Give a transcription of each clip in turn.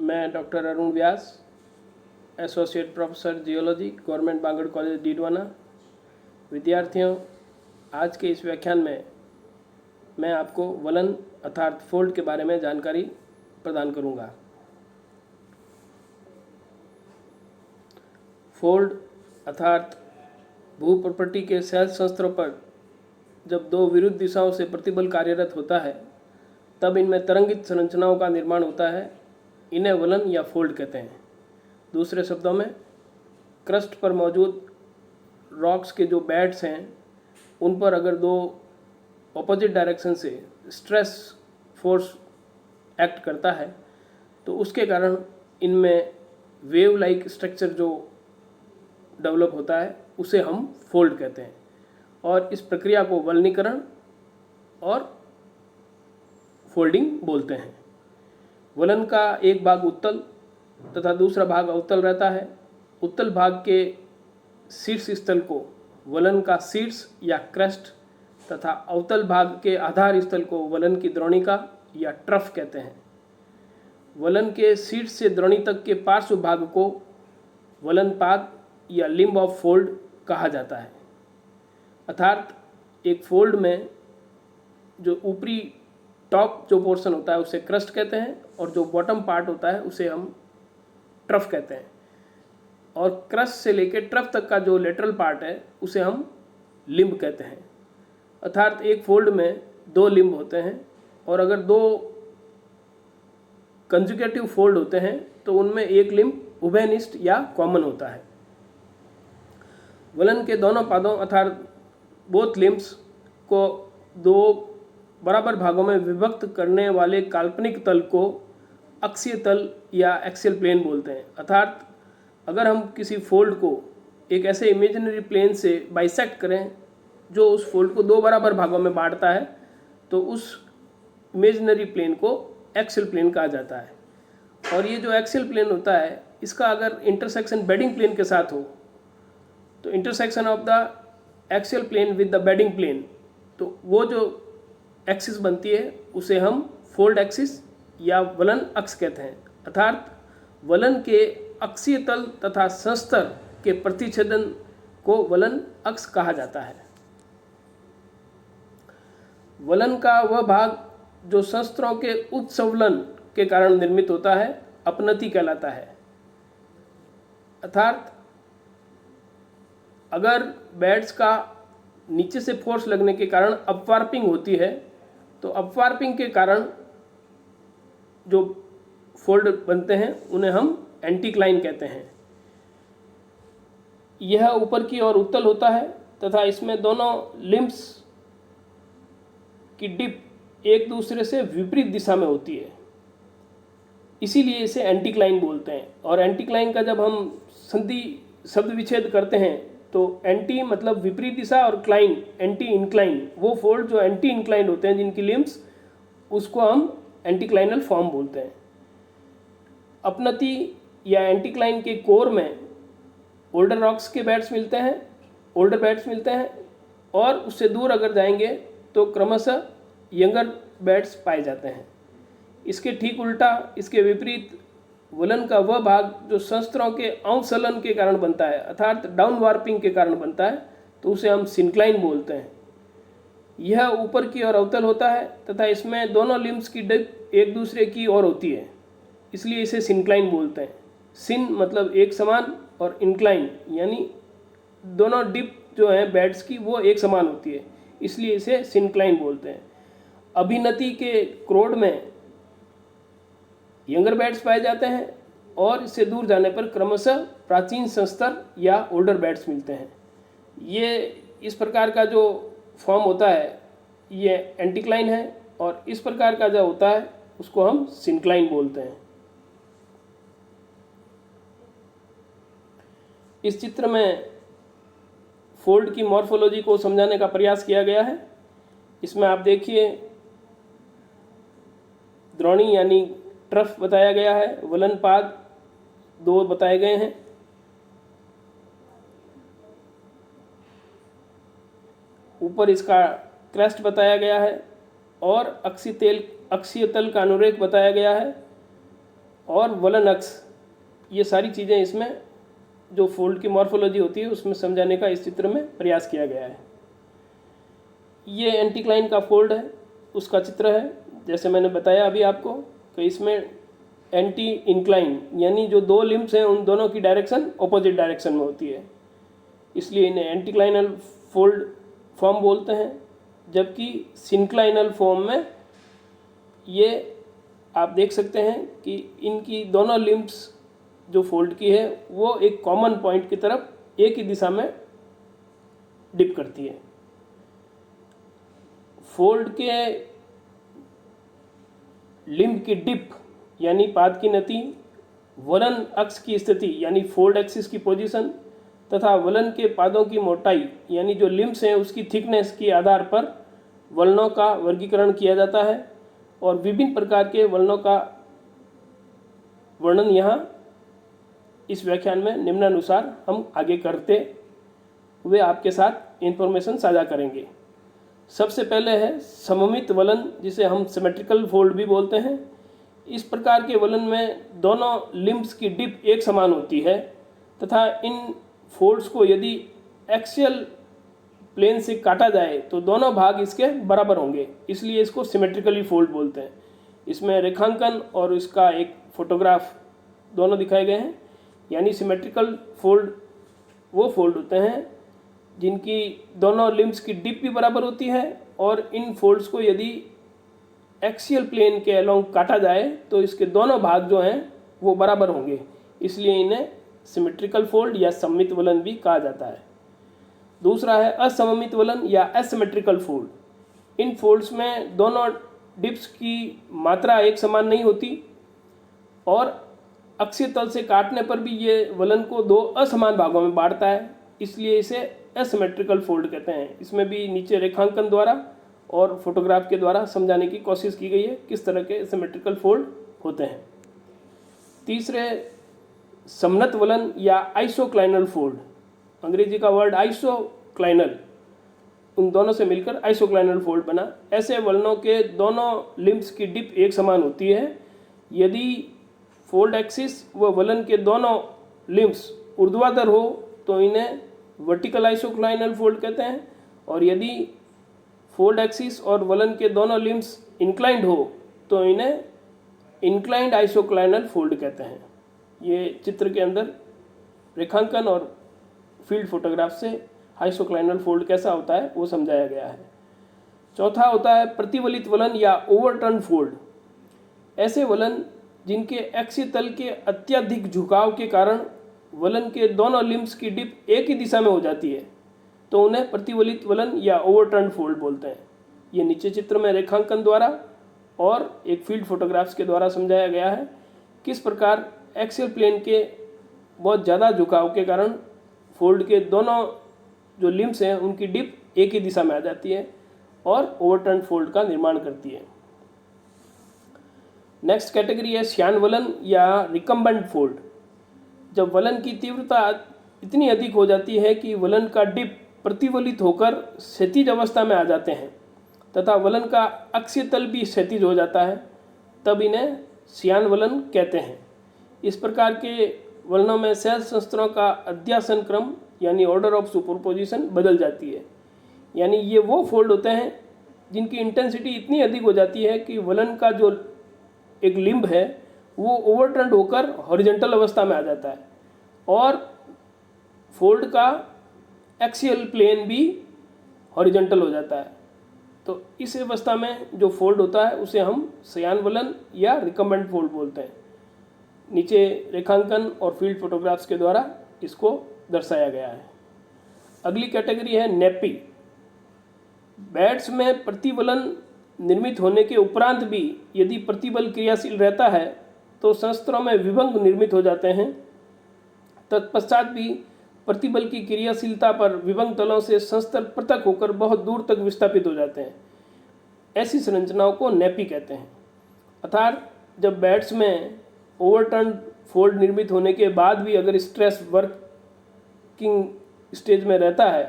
मैं doctor Arun Vyas, associate professor geology, government Bangur college Didwana. विद्यार्थियों, आज के इस व्याख्यान में मैं आपको वलन अर्थात फोल्ड के बारे में जानकारी प्रदान करूंगा। फोल्ड अर्थात भू प्रॉपर्टी के सहज संस्तरों पर जब दो विरुद्ध दिशाओं से प्रतिबल कार्यरत होता है तब इनमें तरंगित संरचनाओं का निर्माण होता है। इन्हें वलन या फोल्ड कहते हैं। दूसरे शब्दों में, क्रस्ट पर मौजूद रॉक्स के जो बेड्स हैं उन पर अगर दो ऑपोजिट डायरेक्शन से स्ट्रेस फोर्स एक्ट करता है तो उसके कारण इनमें वेव लाइक स्ट्रक्चर जो डेवलप होता है उसे हम फोल्ड कहते हैं और इस प्रक्रिया को वलनीकरण और फोल्डिंग बोलते हैं। वलन का एक भाग उत्तल तथा दूसरा भाग अवतल रहता है। उत्तल भाग के शीर्ष स्थल को वलन का शीर्ष या क्रस्ट तथा अवतल भाग के आधार स्थल को वलन की द्रोणिका या ट्रफ कहते हैं। वलन के शीर्ष से द्रोणी तक के पार्श्व भाग को वलन पाद या लिम्ब ऑफ फोल्ड कहा जाता है। अर्थात एक फोल्ड में जो ऊपरी टॉप जो पोर्शन होता है उसे क्रस्ट कहते हैं और जो बॉटम पार्ट होता है उसे हम ट्रफ कहते हैं और क्रस्ट से लेकर ट्रफ तक का जो लेटरल पार्ट है उसे हम लिम्ब कहते हैं। अर्थात एक फोल्ड में दो लिम्ब होते हैं और अगर दो कंजुगेटिव फोल्ड होते हैं तो उनमें एक लिम्ब उभयनिष्ठ या कॉमन होता है। वलन के दोनों पादों अर्थात बोथ लिम्ब्स को दो बराबर भागों में विभक्त करने वाले काल्पनिक तल को अक्षीय तल या एक्सियल प्लेन बोलते हैं। अर्थात अगर हम किसी फोल्ड को एक ऐसे इमेजिनरी प्लेन से बाइसेक्ट करें जो उस फोल्ड को दो बराबर भागों में बांटता है तो उस इमेजिनरी प्लेन को एक्सियल प्लेन कहा जाता है। और ये जो एक्सियल प्लेन होता है इसका अगर इंटरसेक्शन बेडिंग प्लेन के साथ हो तो intersection of the axial plane with the bedding plane, तो वो जो एक्सिस बनती है उसे हम फोल्ड एक्सिस या वलन अक्ष कहते हैं। अर्थात वलन के अक्षीय तल तथा संस्तर के प्रतिच्छेदन को वलन अक्ष कहा जाता है। वलन का वह भाग जो संस्तरों के उत्सवलन के कारण निर्मित होता है अपनति कहलाता है। अर्थात अगर बेड्स का नीचे से फोर्स लगने के कारण अपवार्पिंग होती है तो अपवार्पिंग के कारण जो फोल्ड बनते हैं उन्हें हम एंटीक्लाइन कहते हैं। यह ऊपर की ओर उत्तल होता है तथा इसमें दोनों लिम्ब्स की डिप एक दूसरे से विपरीत दिशा में होती है, इसीलिए इसे एंटीक्लाइन बोलते हैं। और एंटीक्लाइन का जब हम संधि शब्द विच्छेद करते हैं तो एंटी मतलब विपरीत दिशा और क्लाइन एंटी इंक्लाइन, वो फोल्ड जो एंटी इंक्लाइन होते हैं जिनकी लिम्ब्स, उसको हम एंटीक्लाइनल फॉर्म बोलते हैं। अपनति या एंटीक्लाइन के कोर में ओल्डर रॉक्स के बेड्स मिलते हैं, ओल्डर बेड्स मिलते हैं और उससे दूर अगर जाएंगे तो क्रमशः यंगर बेड्स पाए जाते हैं। इसके ठीक उल्टा, इसके विपरीत वलन का वह भाग जो संस्तरों के अवसलन के कारण बनता है अर्थात डाउन वार्पिंग के कारण बनता है तो उसे हम सिंक्लाइन बोलते हैं। यह ऊपर की ओर अवतल होता है तथा इसमें दोनों लिम्ब्स की डिप एक दूसरे की ओर होती है, इसलिए इसे सिंक्लाइन बोलते हैं। सिन मतलब एक समान और इंक्लाइन यानी दोनों डिप जो है बेड्स की वो एक समान होती है, इसलिए इसे सिंक्लाइन बोलते हैं। अभिनति के क्रोड में यंगर बेड्स पाए जाते हैं और इससे दूर जाने पर क्रमशः प्राचीन संस्तर या ओल्डर बेड्स मिलते हैं। ये इस प्रकार का जो फॉर्म होता है ये एंटीक्लाइन है और इस प्रकार का जो होता है उसको हम सिंक्लाइन बोलते हैं। इस चित्र में फोल्ड की मॉर्फोलॉजी को समझाने का प्रयास किया गया है। इसमें आप देखिए द्रोणी यानी ट्रफ बताया गया है, वलन पाद दो बताए गए हैं। ऊपर इसका क्रस्ट बताया गया है और अक्षीय तल का अनुरेख बताया गया है। और वलन अक्ष, ये सारी चीज़ें इसमें जो फोल्ड की मॉर्फोलॉजी होती है उसमें समझाने का इस चित्र में प्रयास किया गया है। ये एंटीक्लाइन का फोल्ड है, उसका चित्र है। जैसे मैंने बताया अभी आपको कि इसमें एंटी इंक्लाइन यानी जो दो लिम्ब्स हैं उन दोनों की डायरेक्शन ऑपोजिट डायरेक्शन में होती है, इसलिए इन्हें एंटीक्लाइनल फोल्ड फॉर्म बोलते हैं। जबकि सिंक्लाइनल फॉर्म में ये आप देख सकते हैं कि इनकी दोनों लिम्ब्स जो फोल्ड की है वो एक कॉमन पॉइंट की तरफ एक ही दिशा में डिप करती है। फोल्ड के लिम्ब की डिप यानी पाद की नति, वलन अक्ष की स्थिति यानी फोल्ड एक्सिस की पोजीशन तथा वलन के पादों की मोटाई यानी जो लिम्ब्स हैं उसकी थिकनेस के आधार पर वलनों का वर्गीकरण किया जाता है और विभिन्न प्रकार के वलनों का वर्णन यहाँ इस व्याख्यान में निम्नानुसार हम आगे करते हुए आपके साथ इंफॉर्मेशन साझा करेंगे। सबसे पहले है सममित वलन, जिसे हम सिमेट्रिकल फोल्ड भी बोलते हैं। इस प्रकार के वलन में दोनों लिम्ब्स की डिप एक समान होती है तथा इन फोल्ड्स को यदि एक्सियल प्लेन से काटा जाए तो दोनों भाग इसके बराबर होंगे, इसलिए इसको सिमेट्रिकली फोल्ड बोलते हैं। इसमें रेखांकन और इसका एक फोटोग्राफ दोनों दिखाए गए हैं। यानी सिमेट्रिकल फोल्ड वो फोल्ड होते हैं जिनकी दोनों लिम्ब्स की डिप भी बराबर होती है और इन फोल्ड्स को यदि एक्सियल प्लेन के अलोंग काटा जाए तो इसके दोनों भाग जो हैं वो बराबर होंगे, इसलिए इन्हें सिमेट्रिकल फोल्ड या सममित वलन भी कहा जाता है। दूसरा है असममित वलन या एसिमेट्रिकल फोल्ड। इन फोल्ड्स में दोनों डिप्स की मात्रा एक समान नहीं होती और अक्षीय तल से काटने पर भी ये वलन को दो असमान भागों में बांटता है, इसलिए इसे एसिमेट्रिकल फोल्ड कहते हैं। इसमें भी नीचे रेखांकन द्वारा और फोटोग्राफ के द्वारा समझाने की कोशिश की गई है किस तरह के एसिमेट्रिकल फोल्ड होते हैं। तीसरे समनत वलन या आइसोक्लाइनल फोल्ड, अंग्रेजी का वर्ड आइसोक्लाइनल, उन दोनों से मिलकर आइसोक्लाइनल फोल्ड बना। ऐसे वलनों के दोनों लिम्ब्स की डिप एक समान होती है यदि फोल्ड एक्सिस व वलन के दोनों लिम्ब्स ऊर्ध्वाधर हो तो इन्हें वर्टिकल आइसोक्लाइनल फोल्ड कहते हैं, और यदि फोल्ड एक्सिस और वलन के दोनों लिम्ब्स इंक्लाइंड हो तो इन्हें इंक्लाइंड आइसोक्लाइनल फोल्ड कहते हैं। ये चित्र के अंदर रेखांकन और फील्ड फोटोग्राफ से आइसोक्लाइनल फोल्ड कैसा होता है वो समझाया गया है। चौथा होता है प्रतिवलित वलन या ओवरटर्न फोल्ड। ऐसे वलन जिनके एक्सिय तल के अत्यधिक झुकाव के कारण वलन के दोनों लिम्ब्स की डिप एक ही दिशा में हो जाती है तो उन्हें प्रतिवलित वलन या ओवरटर्न फोल्ड बोलते हैं। ये नीचे चित्र में रेखांकन द्वारा और एक फील्ड फोटोग्राफ्स के द्वारा समझाया गया है किस प्रकार एक्सियल प्लेन के बहुत ज़्यादा झुकाव के कारण फोल्ड के दोनों जो लिम्ब्स हैं उनकी डिप एक ही दिशा में आ जाती है और ओवरटर्न फोल्ड का निर्माण करती है। नेक्स्ट कैटेगरी है श्यान वलन या रिकम्बेंट फोल्ड। जब वलन की तीव्रता इतनी अधिक हो जाती है कि वलन का डिप प्रतिवलित होकर क्षैतिज अवस्था में आ जाते हैं तथा वलन का अक्षीय तल भी क्षैतिज हो जाता है, तब इन्हें श्यान वलन कहते हैं। इस प्रकार के वलनों में सेल संस्तरों का अध्यासन क्रम यानी ऑर्डर ऑफ सुपरपोजिशन बदल जाती है। यानी ये वो फोल्ड होते हैं जिनकी इंटेंसिटी इतनी अधिक हो जाती है कि वलन का जो एक लिम्ब है वो ओवरटर्न होकर हॉरिजॉन्टल अवस्था में आ जाता है और फोल्ड का एक्सियल प्लेन भी हॉरिजॉन्टल हो जाता है। तो इस अवस्था में जो फोल्ड होता है उसे हम श्यान वलन या रिकम्बेंट फोल्ड बोलते हैं। नीचे रेखांकन और फील्ड फोटोग्राफ्स के द्वारा इसको दर्शाया गया है। अगली कैटेगरी है नेपी। बैट्स में प्रतिवलन निर्मित होने के उपरांत भी यदि प्रतिबल क्रियाशील रहता है तो संस्तरों में विभंग निर्मित हो जाते हैं। तत्पश्चात भी प्रतिबल की क्रियाशीलता पर विभंग तलों से संस्तर पृथक होकर बहुत दूर तक विस्थापित हो जाते हैं। ऐसी संरचनाओं को नेपी कहते हैं। अर्थात जब बैट्स में ओवरटर्न फोल्ड निर्मित होने के बाद भी अगर स्ट्रेस वर्किंग स्टेज में रहता है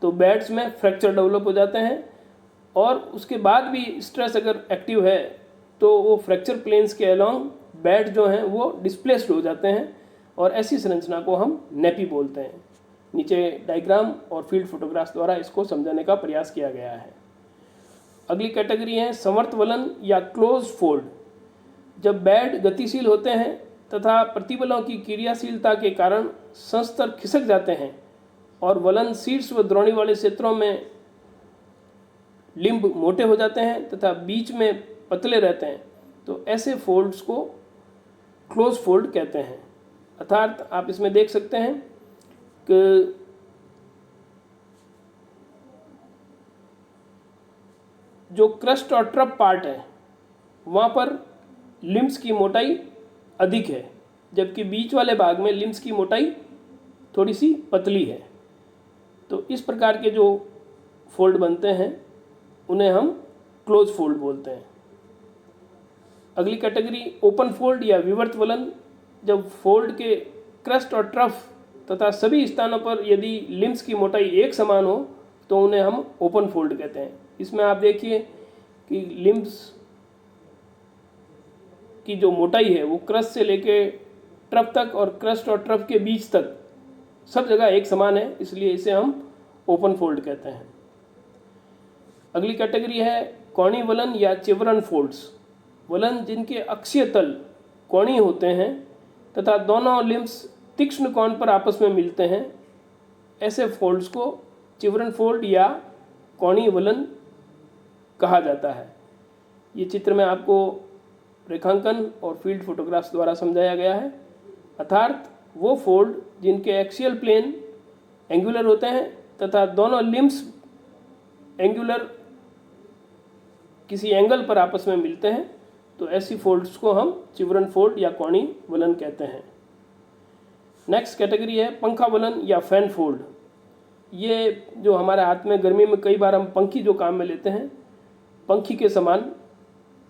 तो बैट्स में फ्रैक्चर डेवलप हो जाते हैं और उसके बाद भी स्ट्रेस अगर एक्टिव है तो वो फ्रैक्चर प्लेन्स के अलोंग बेड जो हैं वो डिस्प्लेस्ड हो जाते हैं और ऐसी संरचना को हम नेपी बोलते हैं। नीचे डायग्राम और फील्ड फोटोग्राफ्स द्वारा इसको समझाने का प्रयास किया गया है। अगली कैटेगरी है समवर्त वलन या क्लोज फोल्ड। जब बेड गतिशील होते हैं तथा प्रतिबलों की क्रियाशीलता के कारण संस्तर खिसक जाते हैं और वलन शीर्ष व द्रोणी वाले क्षेत्रों में लिम्ब मोटे हो जाते हैं तथा बीच में पतले रहते हैं, तो ऐसे फोल्ड्स को क्लोज फोल्ड कहते हैं। अर्थात आप इसमें देख सकते हैं कि जो क्रस्ट और ट्रप पार्ट है वहाँ पर लिम्ब्स की मोटाई अधिक है, जबकि बीच वाले भाग में लिम्ब्स की मोटाई थोड़ी सी पतली है। तो इस प्रकार के जो फोल्ड बनते हैं उन्हें हम क्लोज फोल्ड बोलते हैं। अगली कैटेगरी ओपन फोल्ड या विवर्त वलन। जब फोल्ड के क्रस्ट और ट्रफ तथा सभी स्थानों पर यदि लिम्ब्स की मोटाई एक समान हो तो उन्हें हम ओपन फोल्ड कहते हैं। इसमें आप देखिए कि लिम्ब्स की जो मोटाई है वो क्रस्ट से लेके ट्रफ तक और क्रस्ट और ट्रफ के बीच तक सब जगह एक समान है, इसलिए इसे हम ओपन फोल्ड कहते हैं। अगली कैटेगरी है कोणीय वलन या चिवरन फोल्ड्स। वलन जिनके अक्षीय तल कोणीय होते हैं तथा दोनों लिम्ब्स तीक्ष्ण कोण पर आपस में मिलते हैं, ऐसे फोल्ड्स को चिवरन फोल्ड या कोणीय वलन कहा जाता है। ये चित्र में आपको रेखांकन और फील्ड फोटोग्राफ्स द्वारा समझाया गया है। अर्थात वो फोल्ड जिनके एक्सियल प्लेन एंगुलर होते हैं तथा दोनों लिम्ब्स एंगुलर किसी एंगल पर आपस में मिलते हैं, तो ऐसी फोल्ड्स को हम चिवरन फोल्ड या कोणीय वलन कहते हैं। नेक्स्ट कैटेगरी है पंखा वलन या फैन फोल्ड। ये जो हमारे हाथ में गर्मी में कई बार हम पंखी जो काम में लेते हैं, पंखी के समान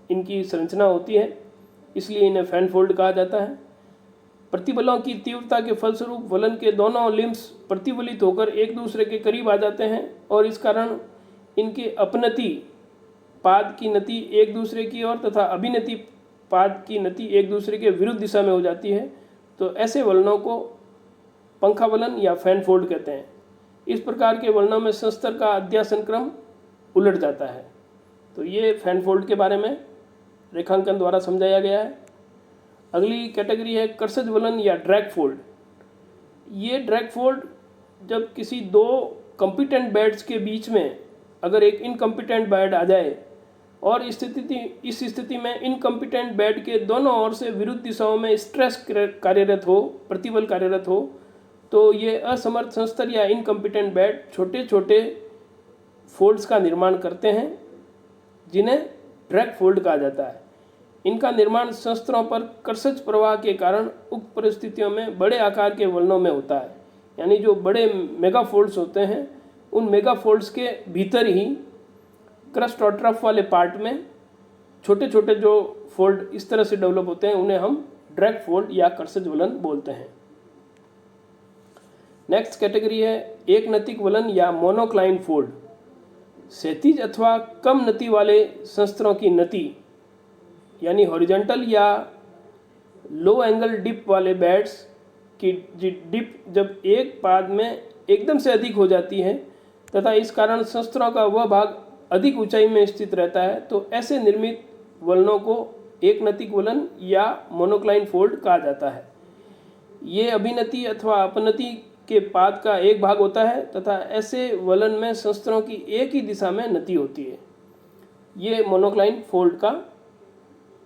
इनकी संरचना होती है, इसलिए इन्हें फैन फोल्ड कहा जाता है। प्रतिबलों की तीव्रता के फलस्वरूप वलन के दोनों लिम्ब्स प्रतिबलित होकर एक दूसरे के करीब आ जाते हैं और इस कारण इनके अपनति पाद की नति एक दूसरे की ओर तथा अभिनति पाद की नति एक दूसरे के विरुद्ध दिशा में हो जाती है, तो ऐसे वलनों को पंखा वलन या फैन फोल्ड कहते हैं। इस प्रकार के वलनों में संस्तर का अध्यासन क्रम उलट जाता है। तो ये फैन फोल्ड के बारे में रेखांकन द्वारा समझाया गया है। अगली कैटेगरी है कर्षज वलन या ड्रैग फोल्ड। ये ड्रैग फोल्ड जब किसी दो कॉम्पिटेंट बेड्स के बीच में अगर एक इनकॉम्पिटेंट बेड आ जाए और इस स्थिति में इनकॉम्पिटेंट बेड के दोनों ओर से विरुद्ध दिशाओं में स्ट्रेस कार्यरत हो, प्रतिबल कार्यरत हो, तो ये असमर्थ संस्तर या इनकॉम्पिटेंट बेड छोटे छोटे फोल्ड्स का निर्माण करते हैं, जिन्हें ड्रैग फोल्ड कहा जाता है। इनका निर्माण संस्तरों पर कर्षज प्रवाह के कारण उक्त परिस्थितियों में बड़े आकार के वलनों में होता है। यानी जो बड़े मेगा फोल्ड्स होते हैं, उन मेगा फोल्ड्स के भीतर ही क्रस्ट और ट्रफ वाले पार्ट में छोटे छोटे जो फोल्ड इस तरह से डेवलप होते हैं, उन्हें हम ड्रैग फोल्ड या कर्षज वलन बोलते हैं। नेक्स्ट कैटेगरी है एक नतिक वलन या मोनोक्लाइन फोल्ड। क्षैतिज अथवा कम नति वाले संस्तरों की नति यानी हॉरिजॉन्टल या लो एंगल डिप वाले बेड्स की डिप जब एक पाद में एकदम से अधिक हो जाती है तथा इस कारण संस्तरों का वह भाग अधिक ऊंचाई में स्थित रहता है, तो ऐसे निर्मित वलनों को एक नतिक वलन या मोनोक्लाइन फोल्ड कहा जाता है। ये अभिनति अथवा अपनति के पाद का एक भाग होता है तथा ऐसे वलन में संस्तरों की एक ही दिशा में नति होती है। ये मोनोक्लाइन फोल्ड का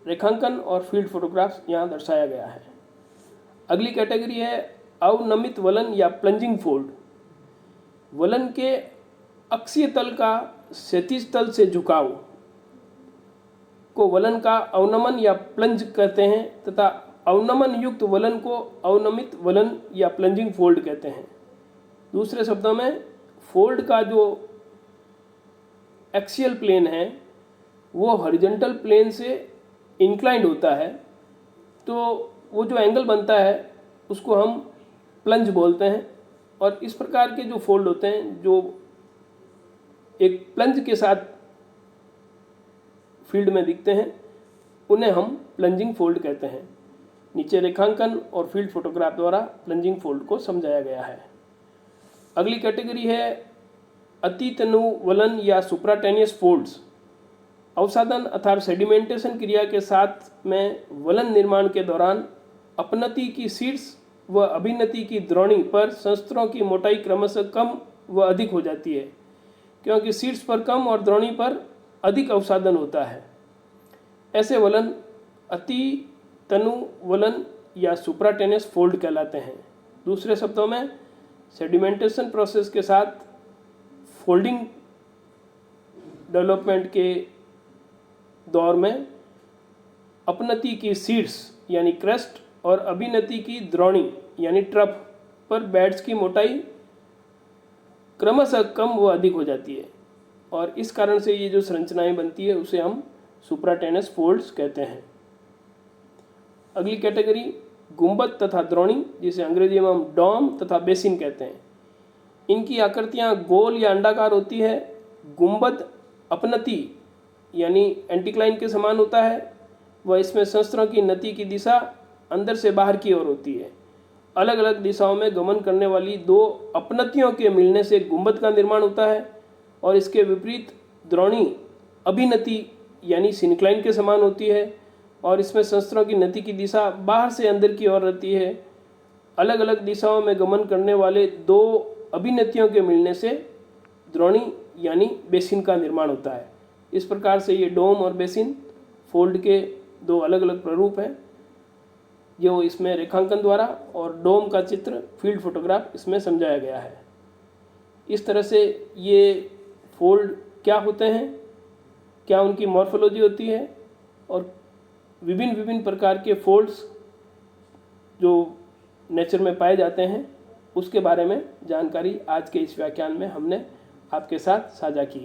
रेखांकन और फील्ड फोटोग्राफ्स यहाँ दर्शाया गया है। अगली कैटेगरी है अवनमित वलन या प्लंजिंग फोल्ड। वलन के अक्षीय तल का क्षैतिज तल से झुकाव को वलन का अवनमन या प्लंज कहते हैं तथा अवनमन युक्त वलन को अवनमित वलन या प्लंजिंग फोल्ड कहते हैं। दूसरे शब्दों में फोल्ड का जो एक्सियल प्लेन है वो हॉरिजॉन्टल प्लेन से इंक्लाइंड होता है, तो वो जो एंगल बनता है उसको हम प्लंज बोलते हैं। और इस प्रकार के जो फोल्ड होते हैं जो एक प्लंज के साथ फील्ड में दिखते हैं, उन्हें हम प्लंजिंग फोल्ड कहते हैं। नीचे रेखांकन और फील्ड फोटोग्राफ द्वारा प्लंजिंग फोल्ड को समझाया गया है। अगली कैटेगरी है अतितनु वलन या सुप्राटेनियस फोल्ड्स। अवसादन अर्थात सेडिमेंटेशन क्रिया के साथ में वलन निर्माण के दौरान अपनति की शीर्ष व अभिनति की द्रोणी पर संस्तरों की मोटाई क्रमशः कम व अधिक हो जाती है, क्योंकि शीर्ष पर कम और द्रोणी पर अधिक अवसादन होता है। ऐसे वलन अति तनु वलन या सुप्राटेनियस फोल्ड कहलाते हैं। दूसरे शब्दों में सेडिमेंटेशन प्रोसेस के साथ फोल्डिंग डेवलपमेंट के दौर में अपनति की शीर्ष यानी क्रेस्ट और अभिनति की द्रोणी यानी ट्रफ पर बेड्स की मोटाई क्रमशः कम व अधिक हो जाती है, और इस कारण से ये जो संरचनाएं बनती है उसे हम सुप्राटेनियस फोल्ड्स कहते हैं। अगली कैटेगरी गुंबद तथा द्रोणी, जिसे अंग्रेजी में हम डोम तथा बेसिन कहते हैं। इनकी आकृतियां गोल या अंडाकार होती है। गुंबद अपनति यानी एंटीक्लाइन के समान होता है व इसमें संस्तरों की नति की दिशा अंदर से बाहर की ओर होती है। अलग अलग दिशाओं में गमन करने वाली दो अपनतियों के मिलने से गुंबद का निर्माण होता है, और इसके विपरीत द्रोणी अभिनति यानी सिनक्लाइन के समान होती है और इसमें संस्तरों की नति की दिशा बाहर से अंदर की ओर रहती है। अलग अलग दिशाओं में गमन करने वाले दो अभिनतियों के मिलने से द्रोणी यानी बेसिन का निर्माण होता है। इस प्रकार से ये डोम और बेसिन फोल्ड के दो अलग अलग प्रारूप हैं, जो इसमें रेखांकन द्वारा और डोम का चित्र फील्ड फोटोग्राफ इसमें समझाया गया है। इस तरह से ये फोल्ड क्या होते हैं, क्या उनकी मॉर्फोलॉजी होती है, और विभिन्न प्रकार के फोल्ड्स जो नेचर में पाए जाते हैं उसके बारे में जानकारी आज के इस व्याख्यान में हमने आपके साथ साझा की।